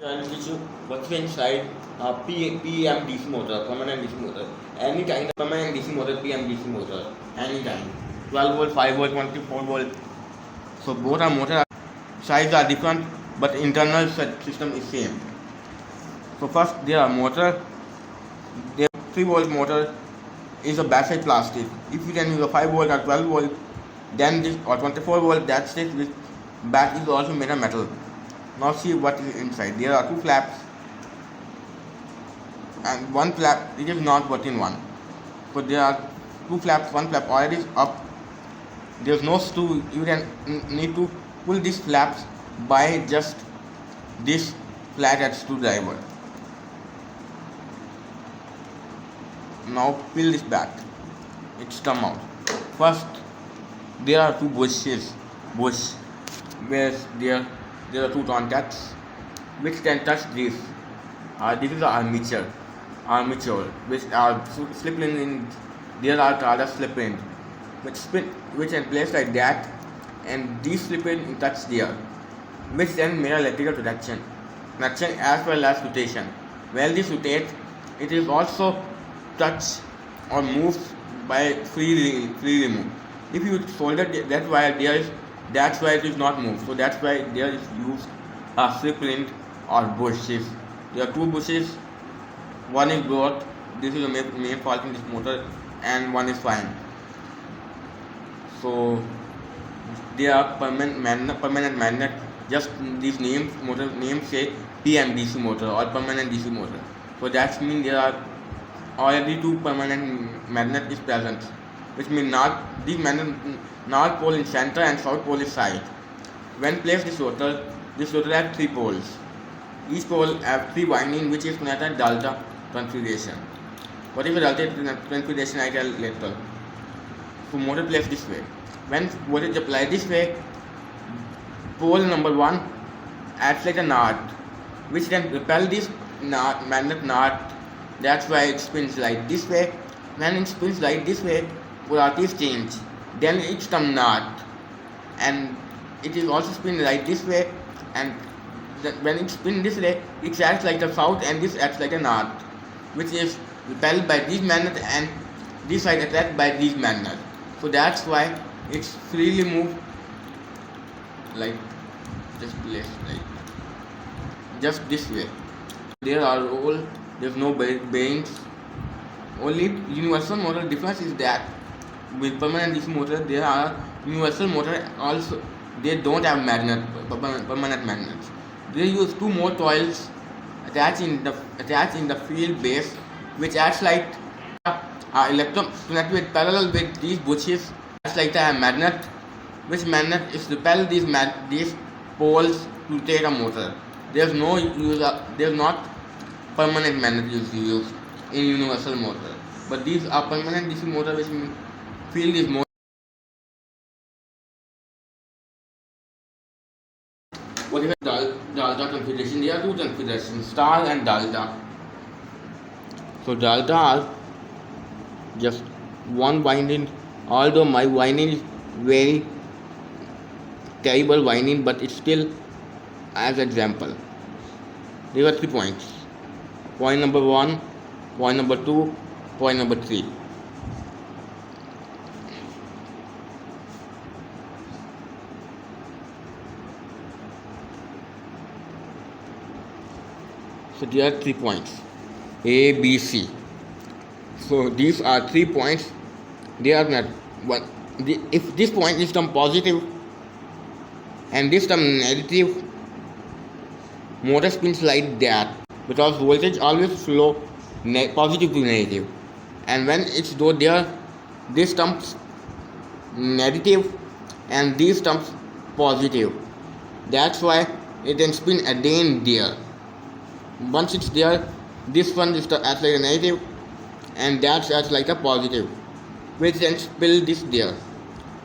and which what's inside PMDC motor, permanent DC motor. Any kind of permanent DC motor, PMDC motor, any kind. 12 volt, 5 volt, 24 volt. So both are motor size are different, but internal system is same. So first there are motor. The 3 volt motor is a backside plastic. If you can use a 5 volt or 12 volt, then this or 24 volt, that's it. With back is also made of metal. Now see what is inside. There are two flaps and one flap it is not working one. So there are two flaps, one flap already is up. There's no screw. You can need to pull these flaps by just this flathead screwdriver. Now peel this back. It's come out. First there are two bushes where there are two contacts which can touch this. This is the armature which are slip in. There are other slip in which can place like that, and these slip in touch there, which then make electrical protection as well as rotation. While this rotates, it is also touch or moves by free remove. If you solder that wire there is, that's why it is not moved. So that's why there is used a slip ring or bushes. There are two bushes. One is broad. This is the main fault in this motor, and one is fine. So they are permanent magnet. Just these motor names say PMDC motor or permanent DC motor. So that means there are already two permanent magnet is present, which means these magnet north pole in center and south pole is side. When placed this rotor has three poles. Each pole have three winding, which is connected delta configuration. What is the delta configuration I tell later. So motor placed this way. When voltage applied this way, pole number 1 acts like a knot, which then repel this magnet knot. That's why it spins like this way. When it spins like this way, polarity is changed. Then it's come knot, and it is also spin like this way. And when it spins this way, it acts like the south, and this acts like a knot, which is repelled by these magnets, and this side attracted by these magnets. So that's why it's freely moved like just this way. There's no bearings. Only universal motor difference is that with permanent DC motor there are universal motor also. They don't have permanent magnets. They use two more coils attached in the field base, which acts like electron connected with parallel with these bushes. Acts like a magnet, which magnet is repel these poles to take a motor. There's not permanent magnet used in universal motor, but these are permanent DC motor, which field is more. What is delta configuration? There are two configurations, star and delta. So delta are just one winding, although my winding is very terrible winding, but it's still as example. There are 3 points. Point number 1, point number 2, point number 3. So there are 3 points, A, B, C. So these are 3 points. They are not one. If this point is term positive and this term negative, motor spins like that, because voltage always flow positive to negative, and when it's though there, this terms negative and these terms positive. That's why it can spin again there. Once it's there, this one is acts like a negative, and that acts like a positive, which then spill this there.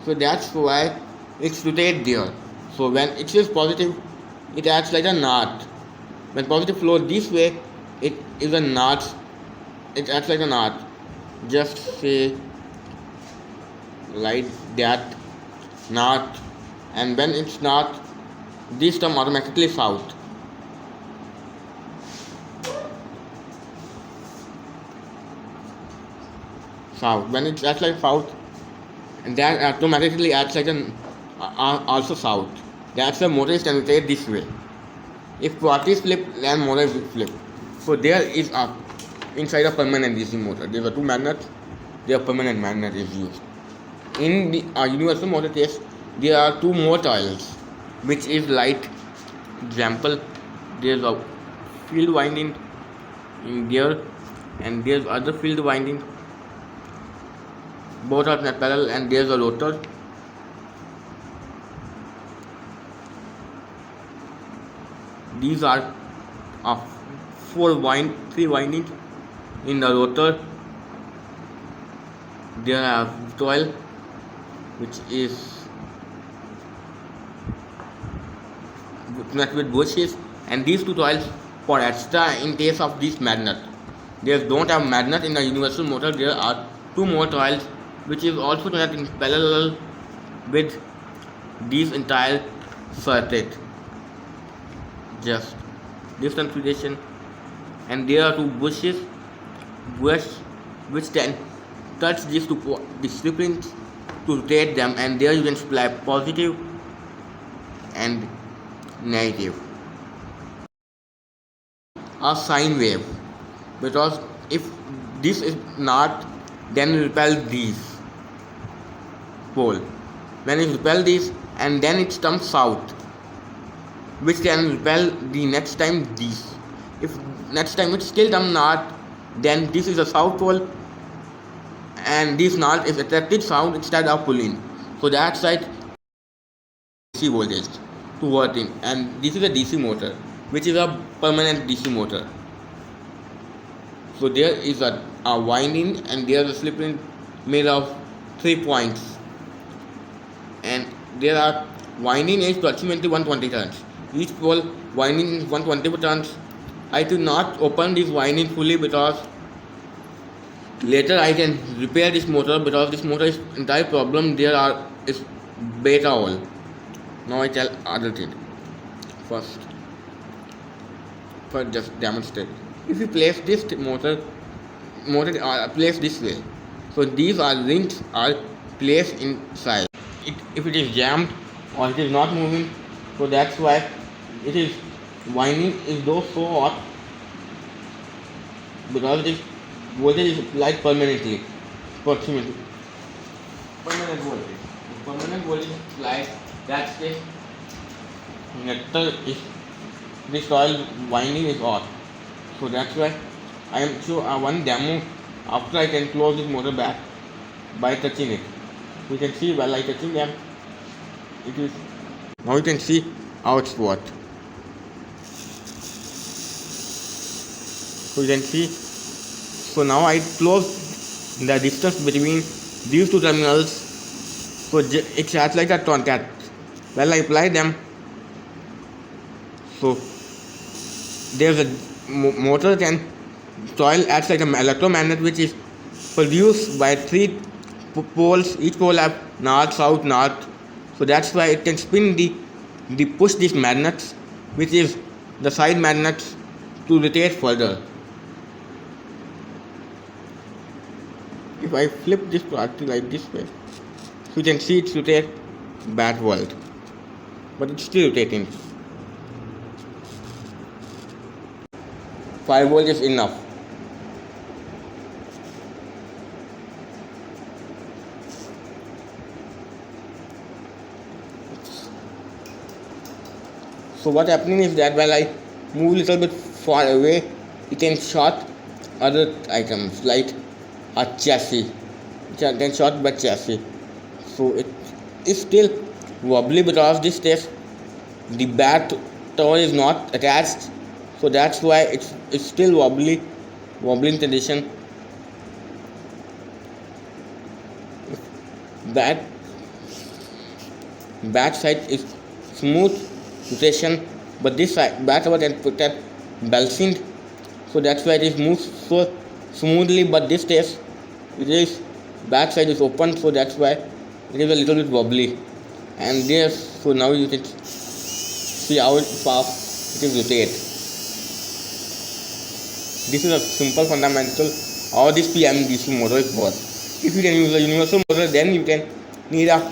So that's why it's rotate there. So when it is positive, it acts like a knot. When positive flow this way, it is a knot. It acts like a knot. Just say like that, knot, and when it's not, this term automatically south. south. When it acts like south, that automatically acts like an also south. That's the motor is can rotate this way. If property is flipped, then motor is flipped. So there is a inside a permanent DC motor. There are two magnets. Their permanent magnet is used. In the universal motor case, there are two more coils, which is like example. There's a field winding in there, and there's other field winding. Both are parallel, and there's a rotor. These are three windings in the rotor. There are coil, which is connected with bushes, and these two coils for extra in case of this magnet. They don't have magnet in the universal motor. There are two more coils, which is also connected in parallel with this entire circuit. Just this configuration, and there are two bushes which can touch these two disciplines to rotate them, and there you can supply positive and negative. A sine wave, because if this is not, then repel these pole. When it repel these, and then it comes south, which can repel the next time these. If next time it still comes north, then this is a south pole, and this north is attracted south instead of pulling. So that side DC voltage to work in, and this is a DC motor, which is a permanent DC motor. So there is a winding, and there is a slip ring made of 3 points, and there are winding is approximately 120 turns. Each pole winding is 120 turns. I do not open this winding fully because later I can repair this motor, because this motor is entire problem. There is beta hole. Now I tell other thing. First just demonstrate. If you place this motor placed this way, so these are rings are placed inside. If it is jammed or it is not moving, so that's why it is winding is so hot, because this voltage is applied permanently, approximately permanent voltage. The permanent voltage is applied. That's this nectar is this oil winding is hot. So that's why I am sure one demo after I can close this motor back by touching it. You can see while I touching them, it is now you can see how it's what. So you can see. So now I close the distance between these two terminals. So it acts like a contact. While I apply them, so there's a motor can coil acts like an electromagnet, which is produced by 3 poles. Each pole have north, south, north. So that's why it can spin the push these magnets, which is the side magnets, to rotate further. If I flip this part like this way, so you can see it rotate backward, but it's still rotating. 5 volts is enough. So what happening is that while I move a little bit far away, it can short other items like a chassis. It can short by chassis. So it is still wobbly because this test the bat tower is not attached. So that's why it's still wobbling condition. Back side is smooth rotation, but this side back side can put that balancing. So that's why it moves so smoothly. But this test it is back side is open, so that's why it is a little bit wobbly. And there, so now you can see how fast it is rotate. This is a simple fundamental how this PMDC motor is works. If you can use a universal motor, then you can need a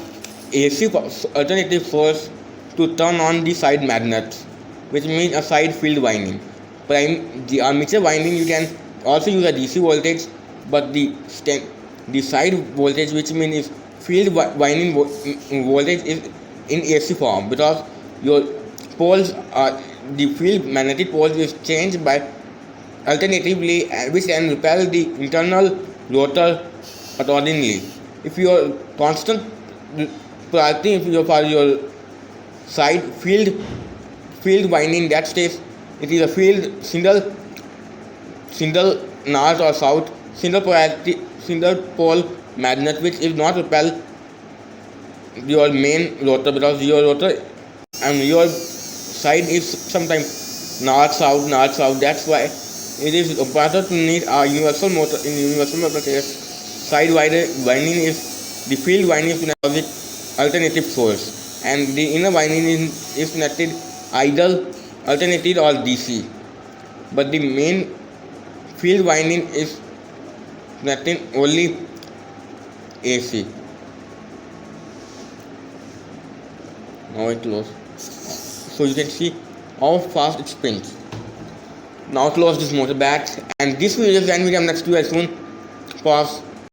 AC alternative source to turn on the side magnets, which means a side field winding. The armature winding, you can also use a DC voltage, but the side voltage, which means is field winding voltage, is in AC form, because your poles are the field magnetic poles is changed by alternatively, which can repel the internal rotor accordingly. If your constant priority, if you for your side field winding, that stays, it is a field single north or south, single pole magnet, which is not repel your main rotor, because your rotor and your side is sometimes north south. That's why it is better to need a universal motor. In universal motor case, side winding is the field winding is connected with alternative source, and the inner winding is connected either alternative or DC. But the main field winding is connecting only AC. Now it close, so you can see how fast it spins. Now close this motor back, and this video is the end video. Next video soon. Pause.